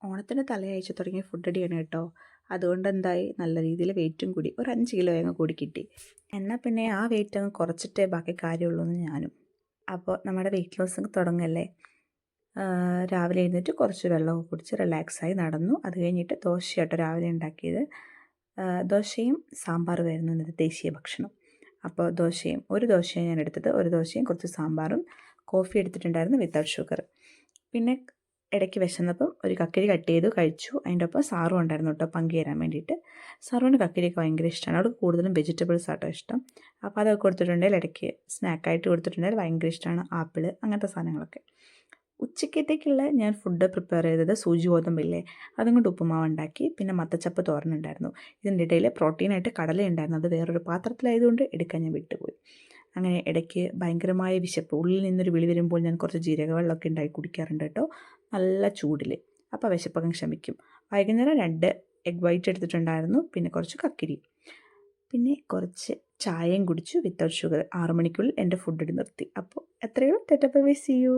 ഓണത്തിന് തലയാഴ്ച തുടങ്ങിയ ഫുഡ് അടിയാണ് കേട്ടോ. അതുകൊണ്ട് എന്തായി, നല്ല രീതിയിൽ വെയിറ്റും കൂടി, ഒരു 5 കിലോ അങ്ങ് കൂടി കിട്ടി. എന്നാൽ പിന്നെ ആ വെയിറ്റ് അങ്ങ് കുറച്ചിട്ടേ ബാക്കി കാര്യമുള്ളൂ എന്ന് ഞാനും. അപ്പോൾ നമ്മുടെ വെയിറ്റ് ലോസ് തുടങ്ങല്ലേ. രാവിലെ എഴുന്നേറ്റ് കുറച്ച് വെള്ളമൊക്കെ കുടിച്ച് റിലാക്സായി നടന്നു. അത് കഴിഞ്ഞിട്ട് ദോശയാട്ടോ രാവിലെ ഉണ്ടാക്കിയത്. ദോശയും സാമ്പാറുമായിരുന്നു ഇന്നത്തെ ദേശീയ ഭക്ഷണം. അപ്പോൾ ഒരു ദോശയാണ് ഞാൻ എടുത്തത്, ഒരു ദോശയും കുറച്ച് സാമ്പാറും. കോഫി എടുത്തിട്ടുണ്ടായിരുന്നു വിത്തൗട്ട് ഷുഗർ. പിന്നെ ഇടയ്ക്ക് വിശന്നപ്പം ഒരു കക്കിരി കട്ട് ചെയ്തു കഴിച്ചു. അതിൻ്റെ ഒപ്പം സാറും ഉണ്ടായിരുന്നു കേട്ടോ പങ്കുചേരാൻ വേണ്ടിയിട്ട്. സാറുവിന് കക്കിരിയൊക്കെ ഭയങ്കര ഇഷ്ടമാണ്. അവൾക്ക് കൂടുതലും വെജിറ്റബിൾസ് ആട്ടോ ഇഷ്ടം. അപ്പോൾ അതൊക്കെ കൊടുത്തിട്ടുണ്ടെങ്കിൽ ഇടയ്ക്ക് സ്നാക്കായിട്ട് കൊടുത്തിട്ടുണ്ടെങ്കിൽ ഭയങ്കര ഇഷ്ടമാണ്. ആപ്പിൾ അങ്ങനത്തെ സാധനങ്ങളൊക്കെ. ഉച്ചക്കത്തേക്കുള്ള ഞാൻ ഫുഡ് പ്രിപ്പയർ ചെയ്തത് സൂചി ഗോതമ്പില്ലേ, അതും കൊണ്ട് ഉപ്പുമാവ് ഉണ്ടാക്കി. പിന്നെ മത്തച്ചപ്പ് തോരനുണ്ടായിരുന്നു. ഇതിൻ്റെ ഇടയിൽ പ്രോട്ടീനായിട്ട് കടല ഉണ്ടായിരുന്നു. അത് വേറൊരു പാത്രത്തിലായതുകൊണ്ട് എടുക്കാൻ ഞാൻ വിട്ടുപോയി. അങ്ങനെ ഇടയ്ക്ക് ഭയങ്കരമായ വിശപ്പ്, ഉള്ളിൽ നിന്നൊരു വിളി വരുമ്പോൾ ഞാൻ കുറച്ച് ജീരക വെള്ളമൊക്കെ ഉണ്ടാക്കി കുടിക്കാറുണ്ട് കേട്ടോ, നല്ല ചൂടിൽ. അപ്പോൾ വിശപ്പൊക്കെ ശമിക്കും. വൈകുന്നേരം 2 എഗ് വൈറ്റ് എടുത്തിട്ടുണ്ടായിരുന്നു, പിന്നെ കുറച്ച് കക്കിരി, പിന്നെ കുറച്ച് ചായയും കുടിച്ചു വിത്തൗട്ട് ഷുഗർ. 6 മണിക്കുള്ളിൽ എൻ്റെ ഫുഡ് നിർത്തി. അപ്പോൾ എത്രയോ ടെറ്റപ്പ്, സീ യു.